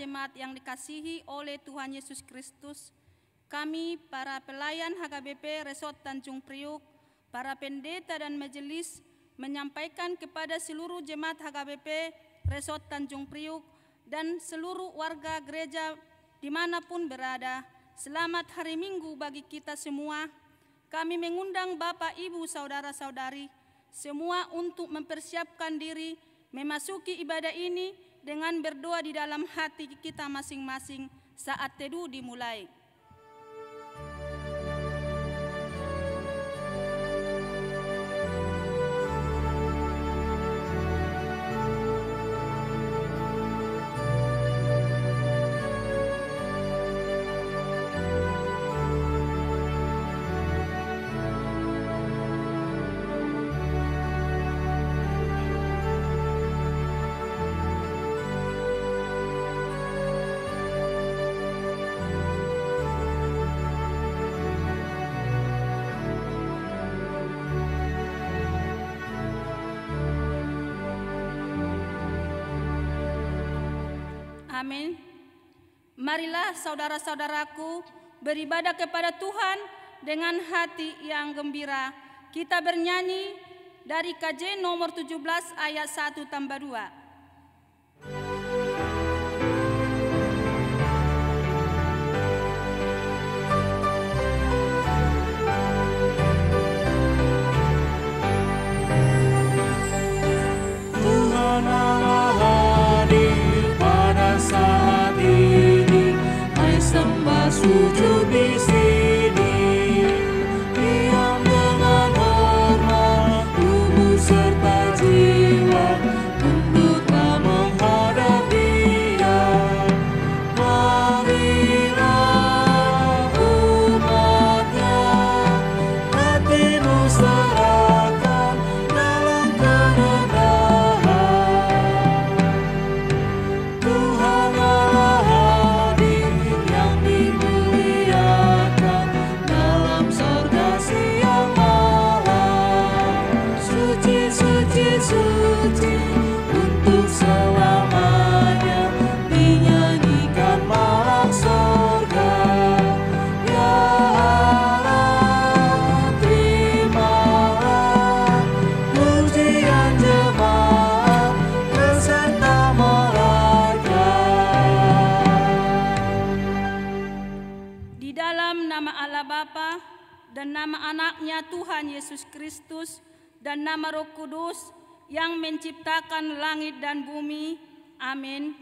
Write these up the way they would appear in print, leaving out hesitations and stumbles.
jemaat yang dikasihi oleh Tuhan Yesus Kristus, kami para pelayan HKBP Resort Tanjung Priuk, para pendeta dan majelis menyampaikan kepada seluruh jemaat HKBP Resort Tanjung Priuk dan seluruh warga gereja dimanapun berada, selamat hari Minggu bagi kita semua. Kami mengundang Bapak, Ibu, Saudara-saudari semua untuk mempersiapkan diri memasuki ibadah ini dengan berdoa di dalam hati kita masing-masing saat teduh dimulai. Amin. Marilah saudara-saudaraku beribadah kepada Tuhan dengan hati yang gembira. Kita bernyanyi dari KJ nomor 17 ayat 1 tambah 2. Sujud di sini, diam dengan hormat, tubuh serta jiwa, tunduklah menghadap Dia. Marilah umatnya, hatimu serahkan dalam kerendahan. Tuhan Allah hadir yang dimuliakan dalam sorga siang malam. Suci, suci, suci untuk selamanya dinyanyikan malam sorga. Ya Allah, terimalah pujian jemaat beserta malaikat. Di dalam nama Allah Bapa dan nama anaknya Tuhan Yesus Kristus dan nama Roh Kudus yang menciptakan langit dan bumi. Amin.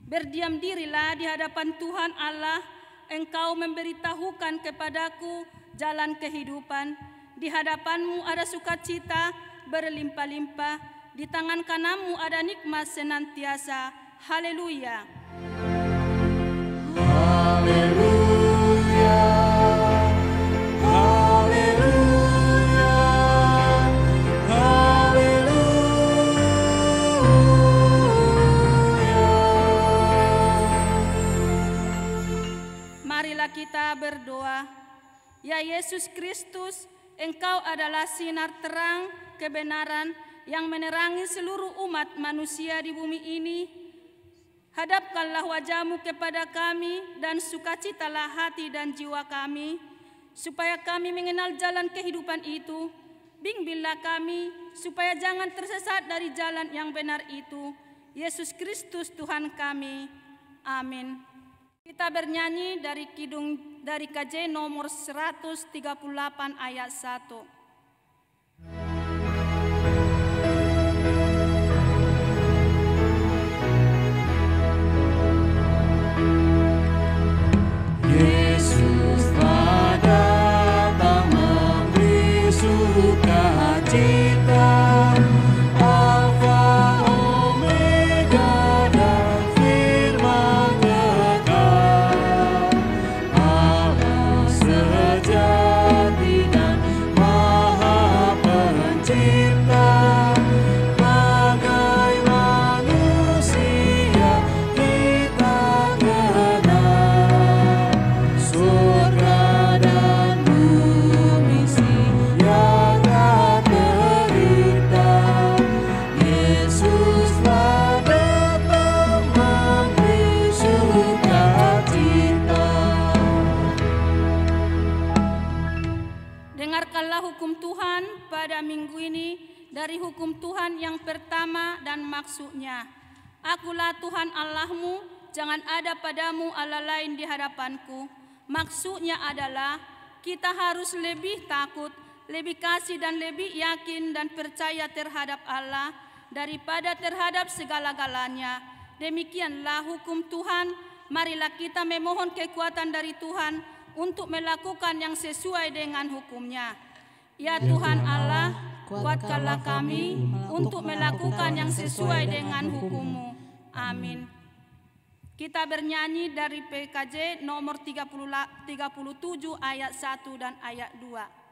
Berdiam dirilah di hadapan Tuhan Allah, engkau memberitahukan kepadaku jalan kehidupan. Di hadapanmu ada sukacita berlimpah-limpah, di tangan kananmu ada nikmat senantiasa. Haleluya. Haleluya, haleluya, haleluya. Marilah kita berdoa. Ya Yesus Kristus, Engkau adalah sinar terang kebenaran yang menerangi seluruh umat manusia di bumi ini. Hadapkanlah wajah-Mu kepada kami dan sukacitalah hati dan jiwa kami, supaya kami mengenal jalan kehidupan itu. Bimbinglah kami supaya jangan tersesat dari jalan yang benar itu. Yesus Kristus Tuhan kami. Amin. Kita bernyanyi dari KJ nomor 138 ayat 1. Yesus telah datang memberi sukacita, Alfa Omega dan firman kekal, Allah sejati dan dari hukum Tuhan yang pertama dan maksudnya. Akulah Tuhan Allahmu, jangan ada padamu Allah lain di hadapanku. Maksudnya adalah kita harus lebih takut, lebih kasih dan lebih yakin dan percaya terhadap Allah daripada terhadap segala-galanya. Demikianlah hukum Tuhan. Marilah kita memohon kekuatan dari Tuhan untuk melakukan yang sesuai dengan hukum-Nya. Ya Tuhan Allah, kuatkanlah kami untuk melakukan yang sesuai dengan hukum-Mu. Amin. Kita bernyanyi dari PKJ nomor 37 ayat 1 dan ayat 2.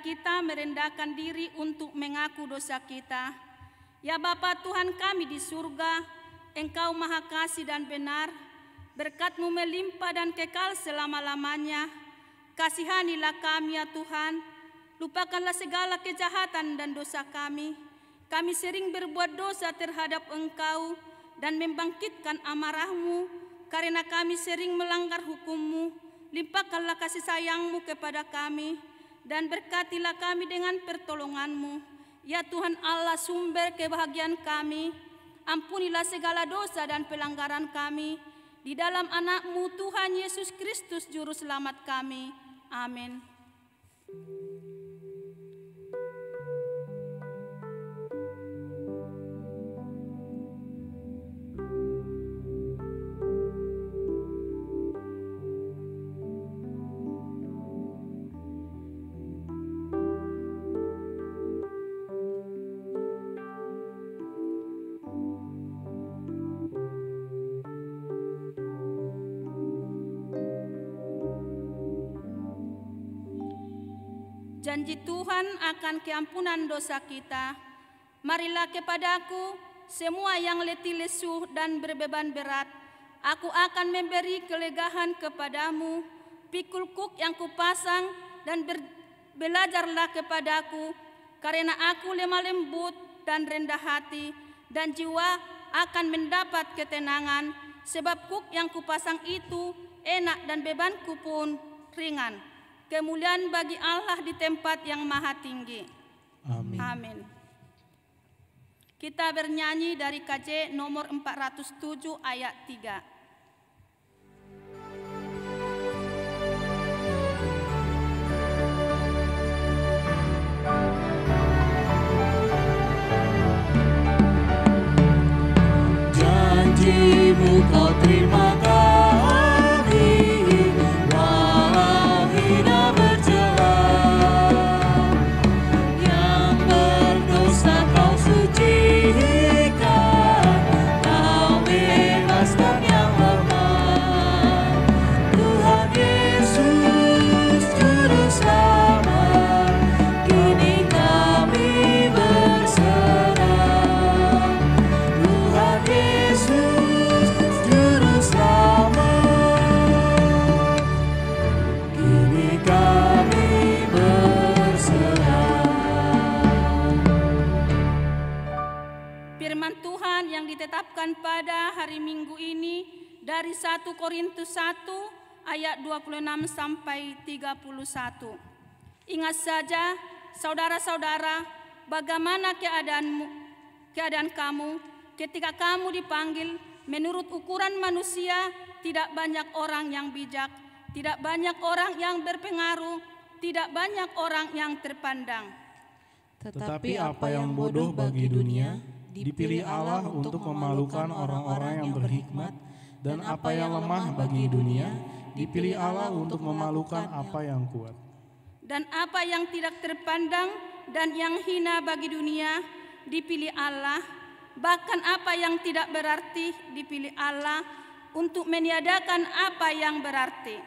Kita merendahkan diri untuk mengaku dosa kita. Ya Bapa Tuhan kami di surga, Engkau Maha Kasih dan benar, berkat-Mu melimpah dan kekal selama-lamanya. Kasihanilah kami ya Tuhan, lupakanlah segala kejahatan dan dosa kami. Kami sering berbuat dosa terhadap Engkau dan membangkitkan amarah-Mu, karena kami sering melanggar hukum-Mu. Limpahkanlah kasih sayang-Mu kepada kami, dan berkatilah kami dengan pertolongan-Mu. Ya Tuhan Allah, sumber kebahagiaan kami, ampunilah segala dosa dan pelanggaran kami. Di dalam anak-Mu Tuhan Yesus Kristus Juru Selamat kami. Amin. Janji Tuhan akan keampunan dosa kita. Marilah kepadaku semua yang letih lesu dan berbeban berat. Aku akan memberi kelegaan kepadamu. Pikul kuk yang kupasang dan belajarlah kepadaku, karena aku lemah lembut dan rendah hati, dan jiwa akan mendapat ketenangan. Sebab kuk yang kupasang itu enak dan bebanku pun ringan. Kemuliaan bagi Allah di tempat yang maha tinggi. Amin. Amin. Kita bernyanyi dari KJ nomor 407 ayat 3. dari 1 Korintus 1 ayat 26 sampai 31. Ingat saja saudara-saudara, bagaimana keadaan kamu ketika kamu dipanggil. Menurut ukuran manusia, tidak banyak orang yang bijak, tidak banyak orang yang berpengaruh, tidak banyak orang yang terpandang. Tetapi apa yang bodoh bagi dunia, dipilih Allah untuk memalukan orang-orang yang berhikmat, dan apa yang lemah bagi dunia, dipilih Allah untuk memalukan apa yang kuat. Dan apa yang tidak terpandang dan yang hina bagi dunia, dipilih Allah. Bahkan apa yang tidak berarti dipilih Allah untuk meniadakan apa yang berarti.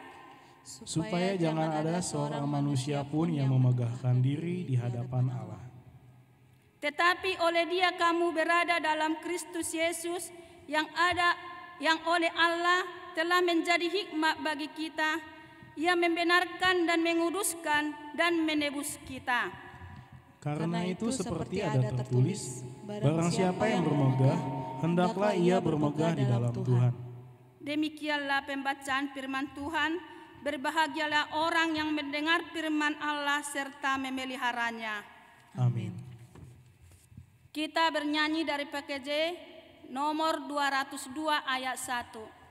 Supaya jangan ada seorang manusia pun yang memegahkan diri di hadapan Allah. Tetapi oleh Dia kamu berada dalam Kristus Yesus yang oleh Allah telah menjadi hikmat bagi kita. Ia membenarkan dan menguduskan dan menebus kita. Karena itu seperti ada tertulis, barang siapa yang bermegah, hendaklah ia bermegah di dalam Tuhan. Demikianlah pembacaan firman Tuhan. Berbahagialah orang yang mendengar firman Allah serta memeliharanya. Amin. Kita bernyanyi dari PKJ nomor 202 ayat 1.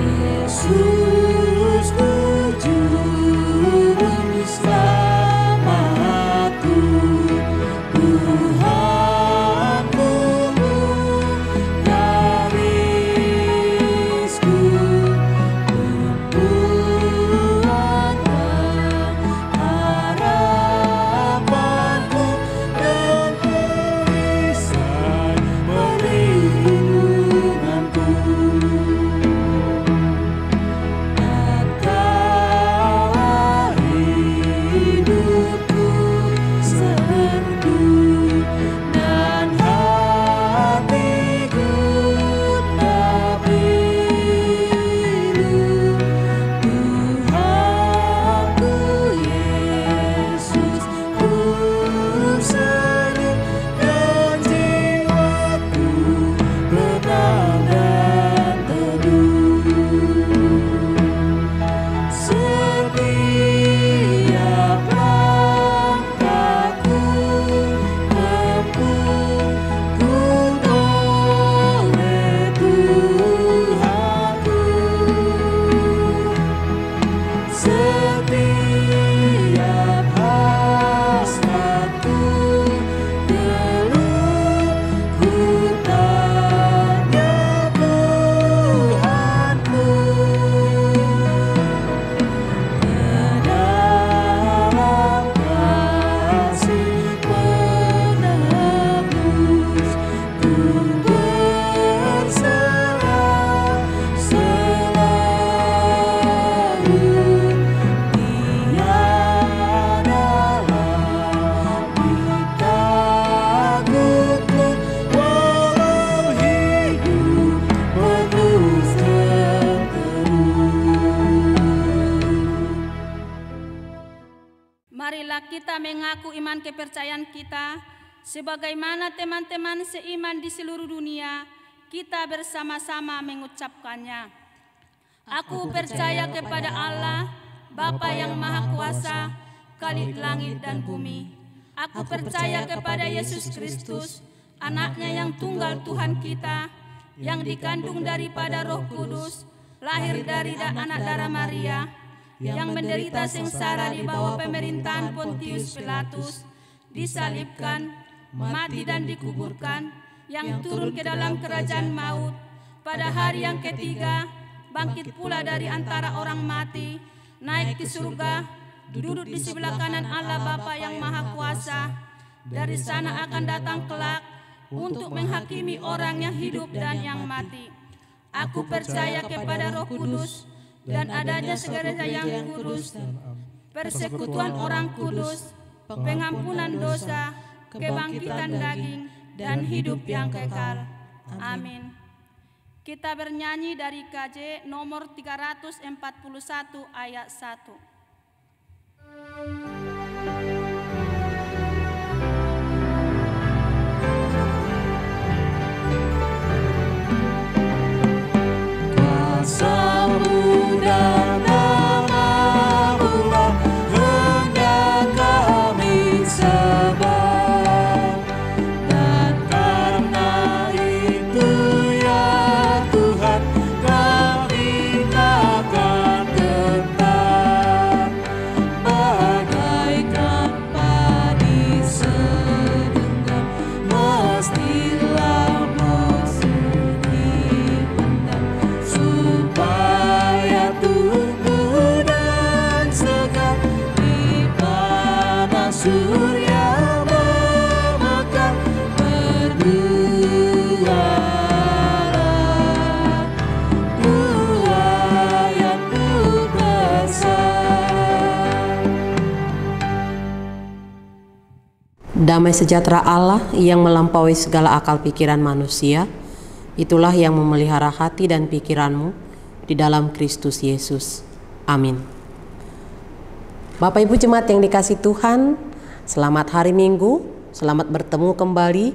Yesus Juru Selamatku, Tuhanku, garisku, tumpuan harapanku, dan perisai perlindunganku. Marilah kita mengaku iman kepercayaan kita, sebagaimana teman-teman seiman di seluruh dunia, kita bersama-sama mengucapkannya. Aku percaya kepada Allah, Bapa yang Maha Kuasa, Khalik langit dan bumi. Aku percaya kepada Yesus Kristus, Anaknya yang tunggal Tuhan kita, yang dikandung daripada Roh Kudus, lahir dari anak darah Maria, yang menderita sengsara di bawah pemerintahan Pontius Pilatus, disalibkan, mati dan dikuburkan, yang turun ke dalam kerajaan maut, pada hari yang ketiga, bangkit pula dari antara orang mati, naik ke surga, duduk di sebelah kanan Allah Bapa yang Maha Kuasa. Dari sana akan datang kelak untuk menghakimi orang yang hidup dan yang mati. Aku percaya kepada Roh Kudus dan adanya segala yang kudus, persekutuan orang kudus, pengampunan dosa, kebangkitan daging, dan hidup yang kekal. Amin. Kita bernyanyi dari KJ nomor 341 ayat 1. Damai sejahtera Allah yang melampaui segala akal pikiran manusia, itulah yang memelihara hati dan pikiranmu di dalam Kristus Yesus. Amin. Bapak Ibu jemaat yang dikasihi Tuhan, selamat hari Minggu, selamat bertemu kembali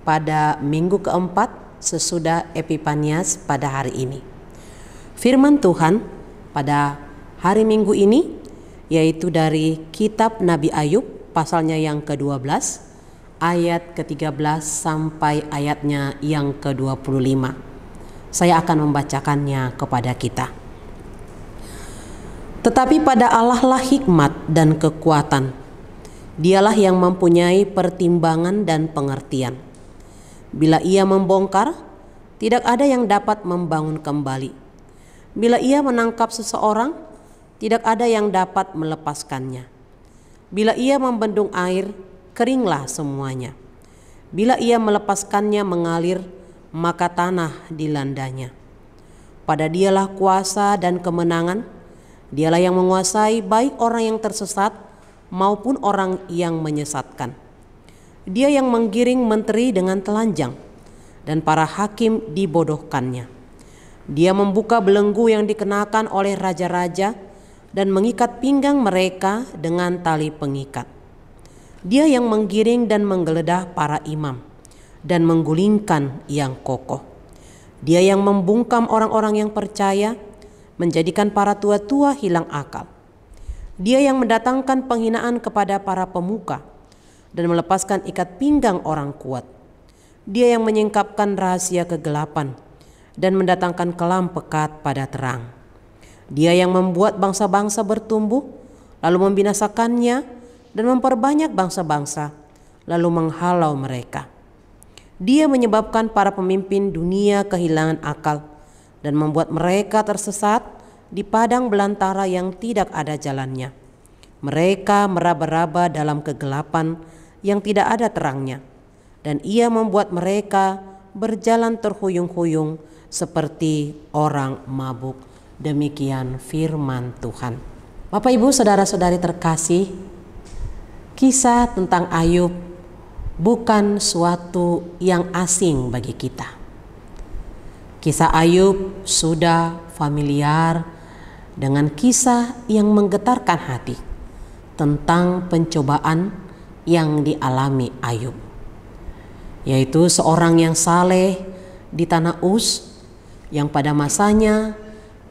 pada minggu keempat sesudah Epifanias pada hari ini. Firman Tuhan pada hari Minggu ini yaitu dari kitab Nabi Ayub, pasalnya yang ke-12, ayat ke-13 sampai ayatnya yang ke-25. Saya akan membacakannya kepada kita. Tetapi pada Allah lah hikmat dan kekuatan. Dialah yang mempunyai pertimbangan dan pengertian. Bila Ia membongkar, tidak ada yang dapat membangun kembali. Bila Ia menangkap seseorang, tidak ada yang dapat melepaskannya. Bila Ia membendung air, keringlah semuanya. Bila Ia melepaskannya mengalir, maka tanah dilandanya. Pada Dialah kuasa dan kemenangan. Dialah yang menguasai baik orang yang tersesat maupun orang yang menyesatkan. Dia yang menggiring menteri dengan telanjang, dan para hakim dibodohkannya. Dia membuka belenggu yang dikenakan oleh raja-raja, dan mengikat pinggang mereka dengan tali pengikat. Dia yang menggiring dan menggeledah para imam, dan menggulingkan yang kokoh. Dia yang membungkam orang-orang yang percaya, menjadikan para tua-tua hilang akal. Dia yang mendatangkan penghinaan kepada para pemuka, dan melepaskan ikat pinggang orang kuat. Dia yang menyingkapkan rahasia kegelapan, dan mendatangkan kelam pekat pada terang. Dia yang membuat bangsa-bangsa bertumbuh, lalu membinasakannya, dan memperbanyak bangsa-bangsa, lalu menghalau mereka. Dia menyebabkan para pemimpin dunia kehilangan akal, dan membuat mereka tersesat di padang belantara yang tidak ada jalannya. Mereka meraba-raba dalam kegelapan yang tidak ada terangnya, dan Ia membuat mereka berjalan terhuyung-huyung seperti orang mabuk. Demikian firman Tuhan. Bapak Ibu saudara-saudari terkasih, kisah tentang Ayub bukan suatu yang asing bagi kita. Kisah Ayub sudah familiar dengan kisah yang menggetarkan hati tentang pencobaan yang dialami Ayub, yaitu seorang yang saleh di tanah Uz yang pada masanya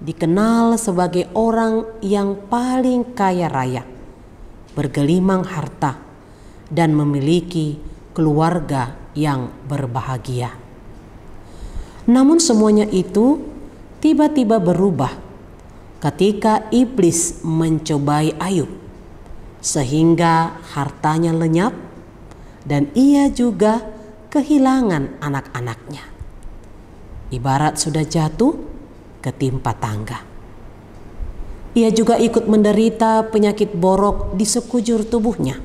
dikenal sebagai orang yang paling kaya raya, bergelimang harta, dan memiliki keluarga yang berbahagia. Namun semuanya itu tiba-tiba berubah ketika iblis mencobai Ayub, sehingga hartanya lenyap dan ia juga kehilangan anak-anaknya. Ibarat sudah jatuh ketimpa tangga. Ia juga ikut menderita penyakit borok di sekujur tubuhnya.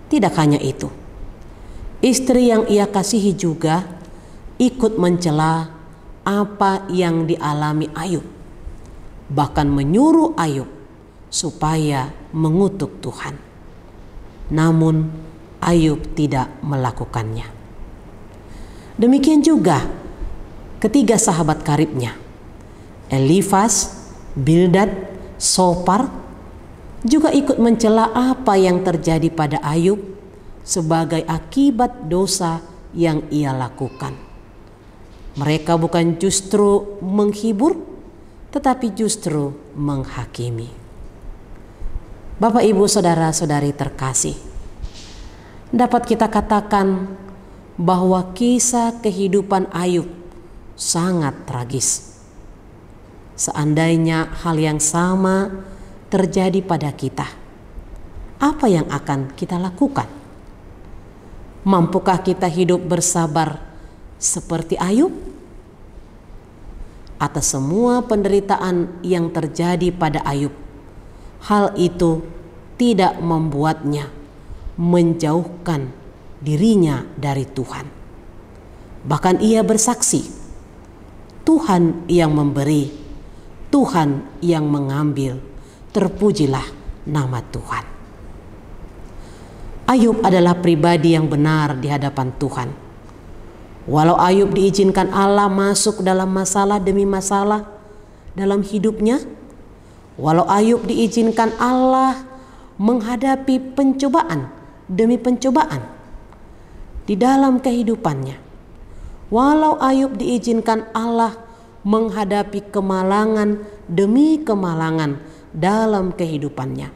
Tidak hanya itu, istri yang ia kasihi juga ikut mencela apa yang dialami Ayub, bahkan menyuruh Ayub supaya mengutuk Tuhan. Namun Ayub tidak melakukannya. Demikian juga ketiga sahabat karibnya, Elifas, Bildad, Sofar, juga ikut mencela apa yang terjadi pada Ayub sebagai akibat dosa yang ia lakukan. Mereka bukan justru menghibur, tetapi justru menghakimi. Bapak, Ibu, saudara-saudari terkasih, dapat kita katakan bahwa kisah kehidupan Ayub sangat tragis. Seandainya hal yang sama terjadi pada kita, apa yang akan kita lakukan? Mampukah kita hidup bersabar seperti Ayub? Atas semua penderitaan yang terjadi pada Ayub, hal itu tidak membuatnya menjauhkan dirinya dari Tuhan. Bahkan ia bersaksi, Tuhan yang memberi, Tuhan yang mengambil, terpujilah nama Tuhan. Ayub adalah pribadi yang benar di hadapan Tuhan. Walau Ayub diizinkan Allah masuk dalam masalah demi masalah dalam hidupnya, walau Ayub diizinkan Allah menghadapi pencobaan demi pencobaan di dalam kehidupannya, walau Ayub diizinkan Allah menghadapi kemalangan demi kemalangan dalam kehidupannya,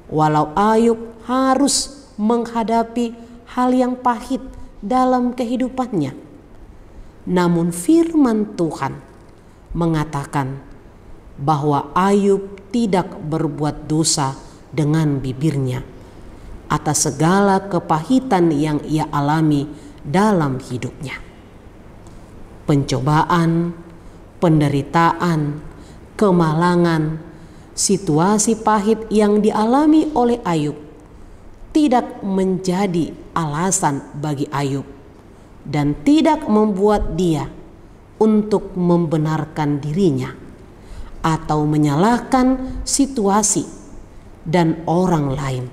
walau Ayub harus menghadapi hal yang pahit dalam kehidupannya, namun firman Tuhan mengatakan bahwa Ayub tidak berbuat dosa dengan bibirnya atas segala kepahitan yang ia alami dalam hidupnya. Pencobaan, penderitaan, kemalangan, situasi pahit yang dialami oleh Ayub tidak menjadi alasan bagi Ayub dan tidak membuat dia untuk membenarkan dirinya atau menyalahkan situasi dan orang lain,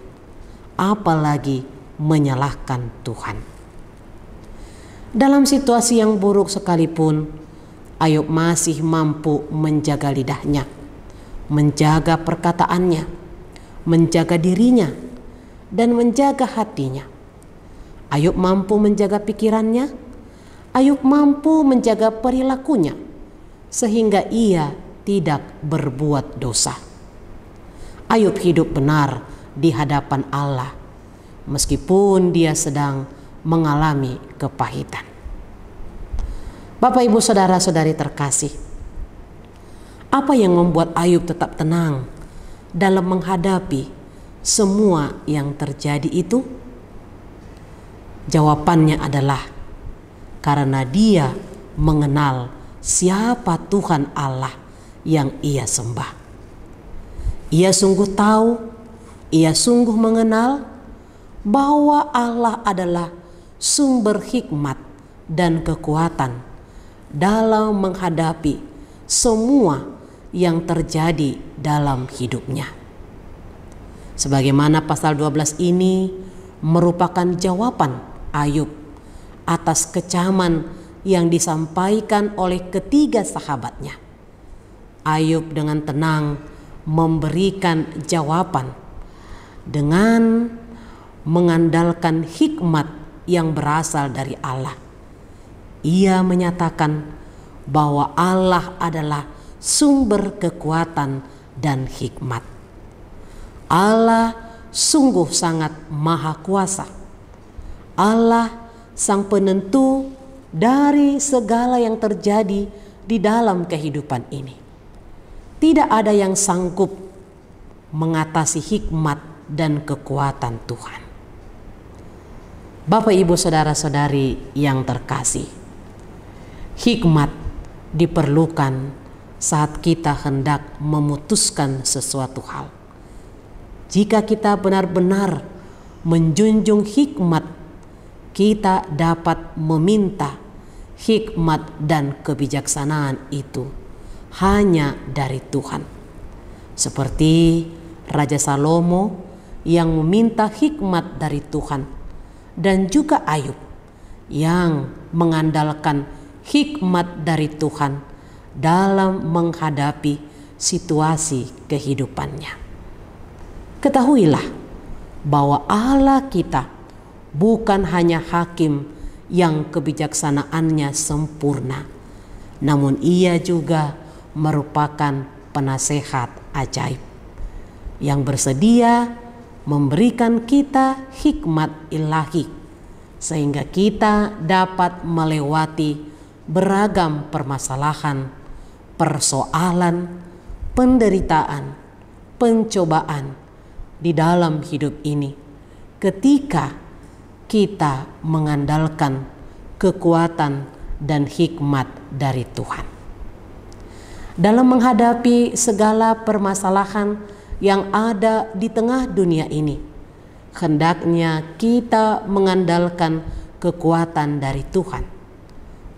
apalagi menyalahkan Tuhan. Dalam situasi yang buruk sekalipun, Ayub masih mampu menjaga lidahnya, menjaga perkataannya, menjaga dirinya, dan menjaga hatinya. Ayub mampu menjaga pikirannya, Ayub mampu menjaga perilakunya, sehingga ia tidak berbuat dosa. Ayub hidup benar di hadapan Allah, meskipun dia sedang mengalami kepahitan. Bapak, Ibu, saudara-saudari terkasih, apa yang membuat Ayub tetap tenang dalam menghadapi semua yang terjadi itu? Jawabannya adalah karena dia mengenal siapa Tuhan Allah yang ia sembah. Ia sungguh tahu, ia sungguh mengenal bahwa Allah adalah sumber hikmat dan kekuatan dalam menghadapi semua yang terjadi dalam hidupnya. Sebagaimana pasal 12 ini merupakan jawaban Ayub atas kecaman yang disampaikan oleh ketiga sahabatnya. Ayub dengan tenang memberikan jawaban dengan mengandalkan hikmat yang berasal dari Allah. Ia menyatakan bahwa Allah adalah sumber kekuatan dan hikmat. Allah sungguh sangat maha kuasa. Allah sang penentu dari segala yang terjadi di dalam kehidupan ini. Tidak ada yang sanggup mengatasi hikmat dan kekuatan Tuhan. Bapak, Ibu, saudara-saudari yang terkasih, hikmat diperlukan saat kita hendak memutuskan sesuatu hal. Jika kita benar-benar menjunjung hikmat, kita dapat meminta hikmat dan kebijaksanaan itu hanya dari Tuhan. Seperti Raja Salomo yang meminta hikmat dari Tuhan, dan juga Ayub yang mengandalkan hikmat dari Tuhan dalam menghadapi situasi kehidupannya. Ketahuilah bahwa Allah kita bukan hanya hakim yang kebijaksanaannya sempurna, namun Ia juga merupakan penasehat ajaib yang bersedia memberikan kita hikmat ilahi sehingga kita dapat melewati beragam permasalahan, persoalan, penderitaan, pencobaan di dalam hidup ini ketika kita mengandalkan kekuatan dan hikmat dari Tuhan. Dalam menghadapi segala permasalahan yang ada di tengah dunia ini, hendaknya kita mengandalkan kekuatan dari Tuhan,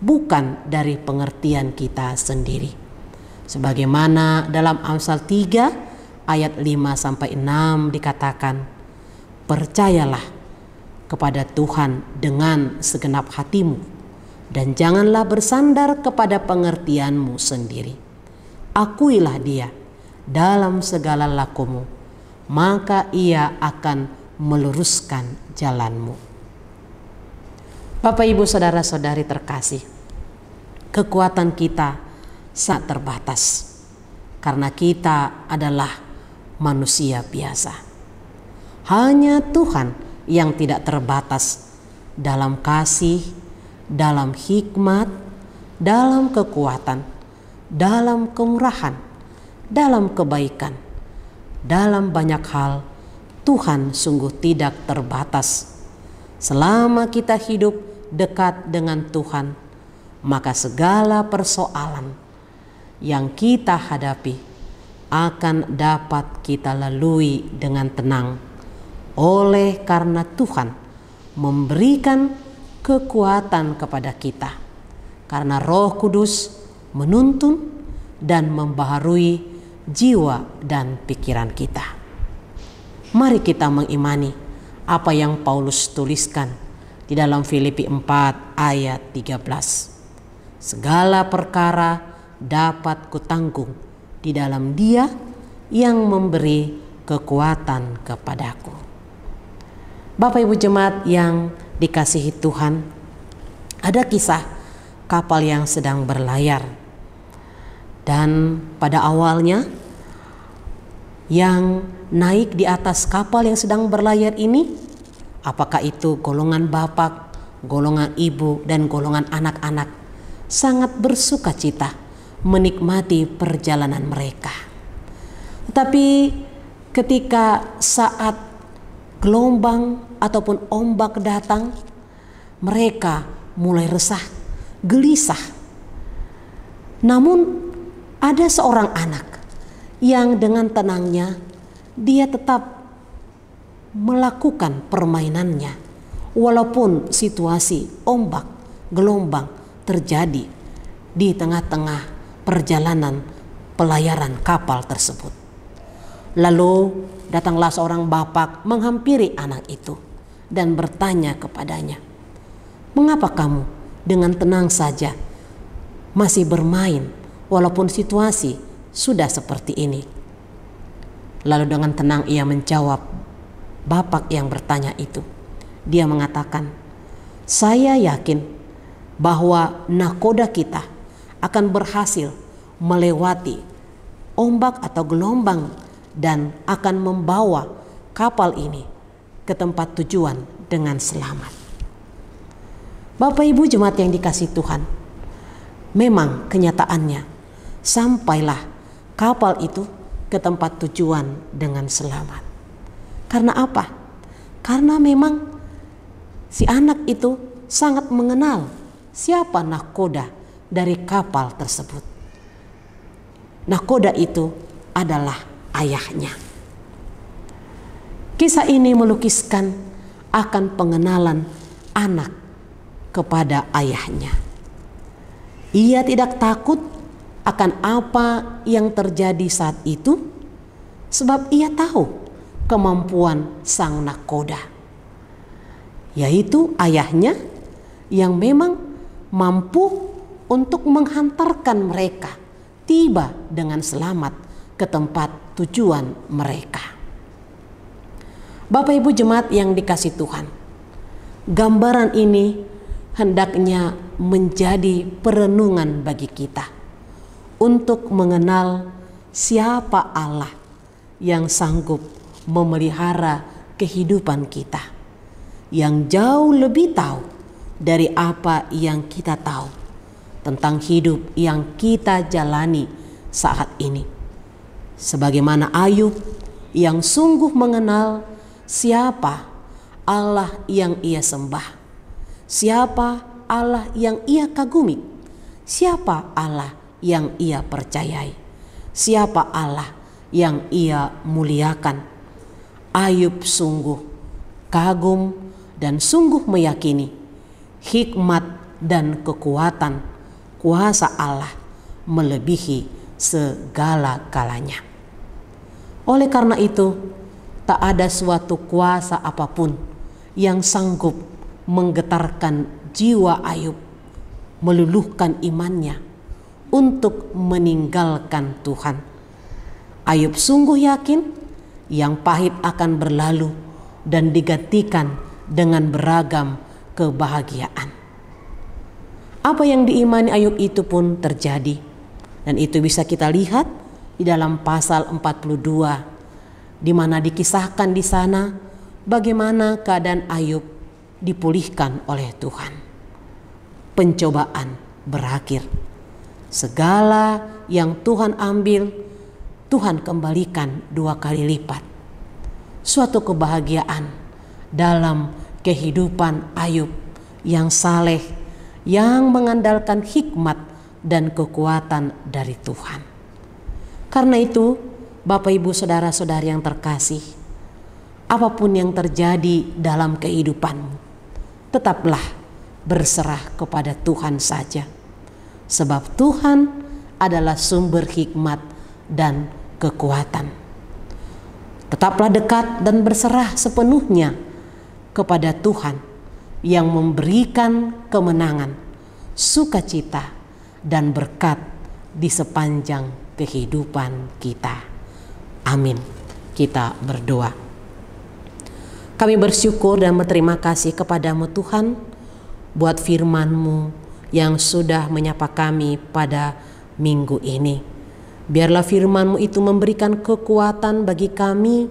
bukan dari pengertian kita sendiri. Sebagaimana dalam Amsal 3 ayat 5-6 dikatakan, percayalah kepada Tuhan dengan segenap hatimu dan janganlah bersandar kepada pengertianmu sendiri. Akuilah Dia dalam segala lakumu, maka Ia akan meluruskan jalanmu. Bapak, Ibu, saudara-saudari terkasih, kekuatan kita sangat terbatas karena kita adalah manusia biasa. Hanya Tuhan yang tidak terbatas dalam kasih, dalam hikmat, dalam kekuatan, dalam kemurahan, dalam kebaikan, dalam banyak hal. Tuhan sungguh tidak terbatas. Selama kita hidup dekat dengan Tuhan, maka segala persoalan yang kita hadapi akan dapat kita lalui dengan tenang, oleh karena Tuhan memberikan kekuatan kepada kita, karena Roh Kudus menuntun dan membaharui jiwa dan pikiran kita. Mari kita mengimani apa yang Paulus tuliskan di dalam Filipi 4 ayat 13. Segala perkara dapat kutanggung di dalam Dia yang memberi kekuatan kepadaku. Bapak Ibu jemaat yang dikasihi Tuhan, ada kisah kapal yang sedang berlayar. Dan pada awalnya yang naik di atas kapal yang sedang berlayar ini, apakah itu golongan bapak, golongan ibu, dan golongan anak-anak, sangat bersuka cita menikmati perjalanan mereka. Tetapi ketika saat gelombang ataupun ombak datang, mereka mulai resah, gelisah. Namun ada seorang anak yang dengan tenangnya dia tetap melakukan permainannya walaupun situasi ombak, gelombang terjadi di tengah-tengah perjalanan pelayaran kapal tersebut. Lalu datanglah seorang bapak menghampiri anak itu dan bertanya kepadanya, "Mengapa kamu dengan tenang saja masih bermain walaupun situasi sudah seperti ini?" Lalu dengan tenang ia menjawab bapak yang bertanya itu. Dia mengatakan, "Saya yakin bahwa nakoda kita akan berhasil melewati ombak atau gelombang dan akan membawa kapal ini ke tempat tujuan dengan selamat." Bapak Ibu jemaat yang dikasihi Tuhan, memang kenyataannya sampailah kapal itu ke tempat tujuan dengan selamat. Karena apa? Karena memang si anak itu sangat mengenal siapa nakoda dari kapal tersebut. Nakoda itu adalah ayahnya. Kisah ini melukiskan akan pengenalan anak kepada ayahnya. Ia tidak takut akan apa yang terjadi saat itu, sebab ia tahu kemampuan sang nakoda, yaitu ayahnya yang memang mampu untuk menghantarkan mereka tiba dengan selamat ke tempat tujuan mereka. Bapak Ibu jemaat yang dikasihi Tuhan, gambaran ini hendaknya menjadi perenungan bagi kita untuk mengenal siapa Allah yang sanggup memelihara kehidupan kita, yang jauh lebih tahu dari apa yang kita tahu tentang hidup yang kita jalani saat ini. Sebagaimana Ayub yang sungguh mengenal siapa Allah yang ia sembah, siapa Allah yang ia kagumi, siapa Allah yang ia percayai, siapa Allah yang ia muliakan. Ayub sungguh kagum dan sungguh meyakini hikmat dan kekuatan kuasa Allah melebihi segala-galanya. Oleh karena itu, tak ada suatu kuasa apapun yang sanggup menggetarkan jiwa Ayub, meluluhkan imannya untuk meninggalkan Tuhan. Ayub sungguh yakin yang pahit akan berlalu dan digantikan dengan beragam kebahagiaan. Apa yang diimani Ayub itu pun terjadi, dan itu bisa kita lihat di dalam pasal 42, di mana dikisahkan di sana bagaimana keadaan Ayub dipulihkan oleh Tuhan. Pencobaan berakhir. Segala yang Tuhan ambil, Tuhan kembalikan 2 kali lipat. Suatu kebahagiaan dalam kehidupan Ayub yang saleh, yang mengandalkan hikmat dan kekuatan dari Tuhan. Karena itu, Bapak Ibu saudara-saudari yang terkasih, apapun yang terjadi dalam kehidupanmu, tetaplah berserah kepada Tuhan saja. Sebab Tuhan adalah sumber hikmat dan kekuatan. Tetaplah dekat dan berserah sepenuhnya kepada Tuhan yang memberikan kemenangan, sukacita, dan berkat di sepanjang kehidupan kita. Amin. Kita berdoa. Kami bersyukur dan berterima kasih kepadamu Tuhan buat firman-Mu yang sudah menyapa kami pada minggu ini. Biarlah firman-Mu itu memberikan kekuatan bagi kami,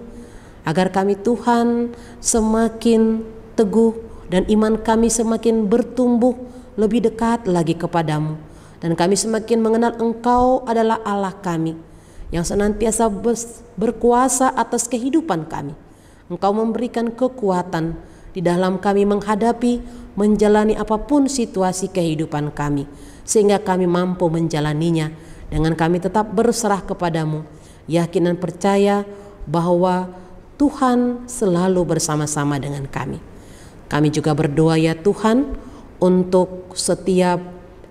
agar kami Tuhan semakin teguh dan iman kami semakin bertumbuh lebih dekat lagi kepadamu. Dan kami semakin mengenal Engkau adalah Allah kami yang senantiasa berkuasa atas kehidupan kami. Engkau memberikan kekuatan di dalam kami menghadapi, menjalani apapun situasi kehidupan kami, sehingga kami mampu menjalaninya dengan kami tetap berserah kepadamu, yakin dan percaya bahwa Tuhan selalu bersama-sama dengan kami. Kami juga berdoa ya Tuhan untuk setiap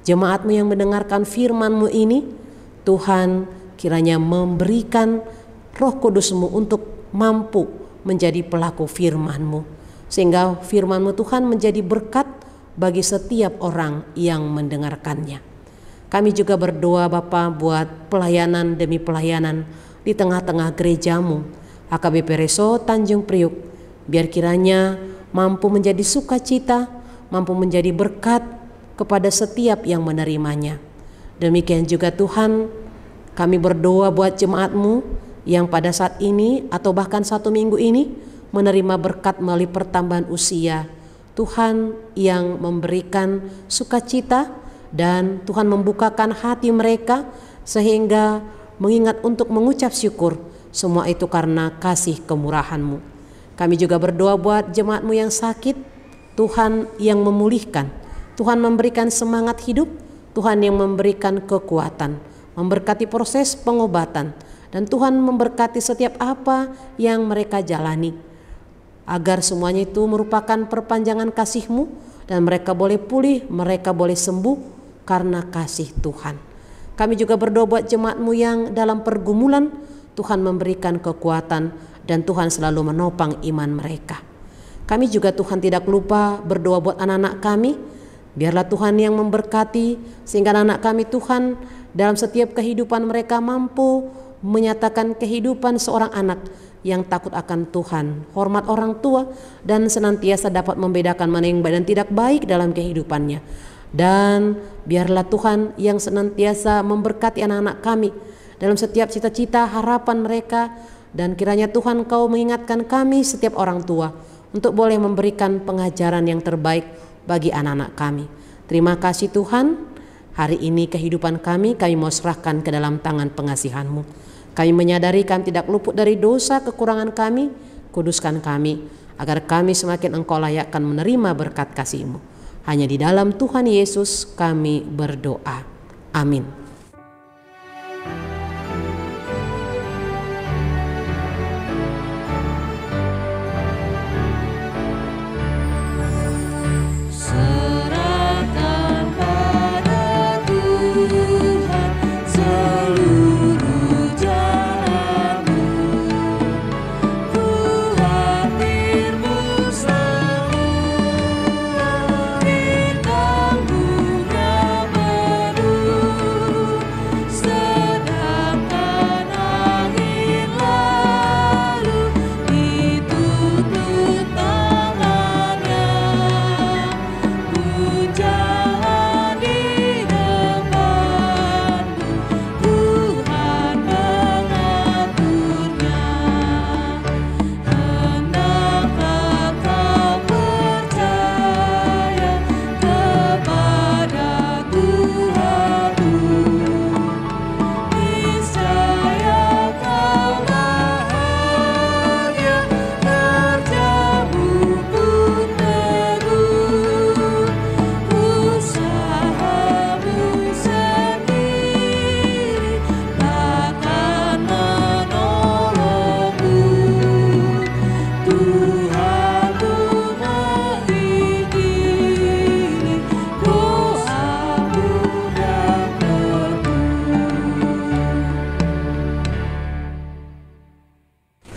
jemaat-Mu yang mendengarkan firman-Mu ini. Tuhan kiranya memberikan Roh Kudus-Mu untuk mampu menjadi pelaku firman-Mu, sehingga firman-Mu Tuhan menjadi berkat bagi setiap orang yang mendengarkannya. Kami juga berdoa Bapa buat pelayanan demi pelayanan di tengah-tengah gereja-Mu AKBP Reso Tanjung Priuk, biar kiranya mampu menjadi sukacita, mampu menjadi berkat kepada setiap yang menerimanya. Demikian juga Tuhan, kami berdoa buat jemaat-Mu yang pada saat ini atau bahkan 1 minggu ini menerima berkat melalui pertambahan usia. Tuhan yang memberikan sukacita dan Tuhan membukakan hati mereka sehingga mengingat untuk mengucap syukur. Semua itu karena kasih kemurahan-Mu. Kami juga berdoa buat jemaat-Mu yang sakit, Tuhan yang memulihkan, Tuhan memberikan semangat hidup, Tuhan yang memberikan kekuatan, memberkati proses pengobatan, dan Tuhan memberkati setiap apa yang mereka jalani, agar semuanya itu merupakan perpanjangan kasih-Mu dan mereka boleh pulih, mereka boleh sembuh karena kasih Tuhan. Kami juga berdoa buat jemaat-Mu yang dalam pergumulan, Tuhan memberikan kekuatan dan Tuhan selalu menopang iman mereka. Kami juga Tuhan tidak lupa berdoa buat anak-anak kami Biarlah Tuhan yang memberkati sehingga anak kami Tuhan dalam setiap kehidupan mereka mampu menyatakan kehidupan seorang anak yang takut akan Tuhan, hormat orang tua, dan senantiasa dapat membedakan mana yang baik dan tidak baik dalam kehidupannya. Dan biarlah Tuhan yang senantiasa memberkati anak-anak kami dalam setiap cita-cita harapan mereka, dan kiranya Tuhan Kau mengingatkan kami setiap orang tua untuk boleh memberikan pengajaran yang terbaik bagi anak-anak kami. Terima kasih Tuhan, hari ini kehidupan kami mau serahkan ke dalam tangan pengasihan-Mu. Kami menyadari kami tidak luput dari dosa kekurangan kami, kuduskan kami, agar kami semakin Engkau layakkan menerima berkat kasih-Mu. Hanya di dalam Tuhan Yesus kami berdoa. Amin.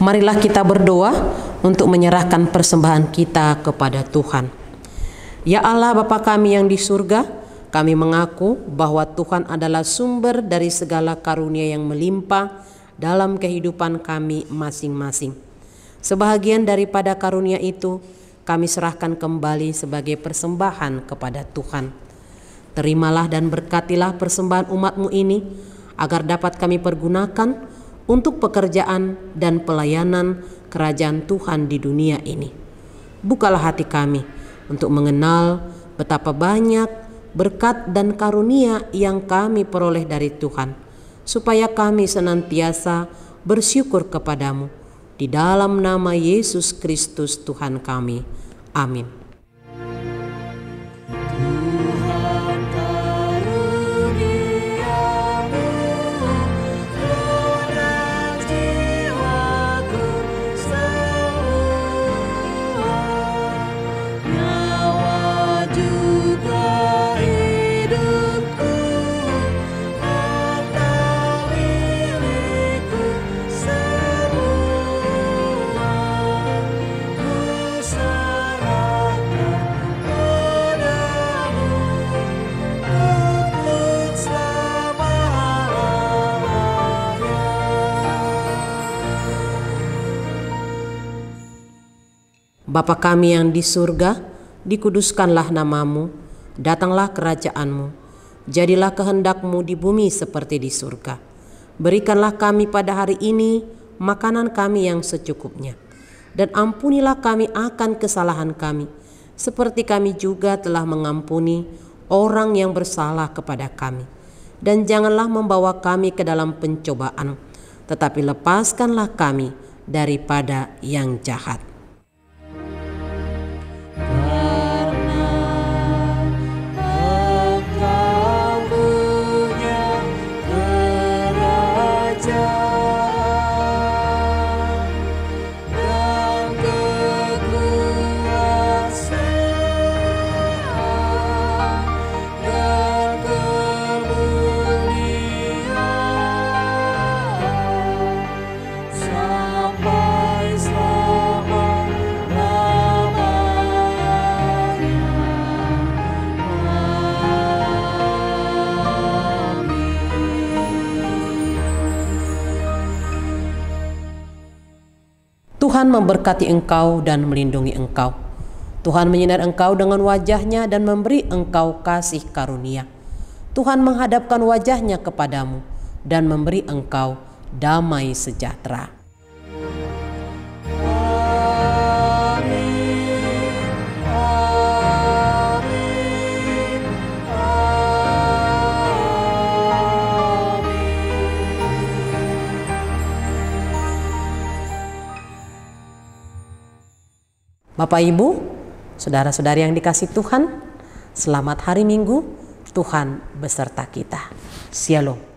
Marilah kita berdoa untuk menyerahkan persembahan kita kepada Tuhan. Ya Allah Bapa kami yang di surga, kami mengaku bahwa Tuhan adalah sumber dari segala karunia yang melimpah dalam kehidupan kami masing-masing. Sebahagian daripada karunia itu kami serahkan kembali sebagai persembahan kepada Tuhan. Terimalah dan berkatilah persembahan umat-Mu ini, agar dapat kami pergunakan untuk pekerjaan dan pelayanan kerajaan Tuhan di dunia ini. Bukalah hati kami untuk mengenal betapa banyak berkat dan karunia yang kami peroleh dari Tuhan, supaya kami senantiasa bersyukur kepadamu. Di dalam nama Yesus Kristus Tuhan kami. Amin. Bapa kami yang di surga, dikuduskanlah nama-Mu, datanglah kerajaan-Mu, jadilah kehendak-Mu di bumi seperti di surga. Berikanlah kami pada hari ini makanan kami yang secukupnya, dan ampunilah kami akan kesalahan kami, seperti kami juga telah mengampuni orang yang bersalah kepada kami. Dan janganlah membawa kami ke dalam pencobaan, tetapi lepaskanlah kami daripada yang jahat. Sampai selama Tuhan memberkati engkau dan melindungi engkau. Tuhan menyinari engkau dengan wajah-Nya dan memberi engkau kasih karunia. Tuhan menghadapkan wajah-Nya kepadamu dan memberi engkau damai sejahtera. Bapak, Ibu, saudara-saudari yang dikasihi Tuhan, selamat hari Minggu. Tuhan beserta kita. Shalom.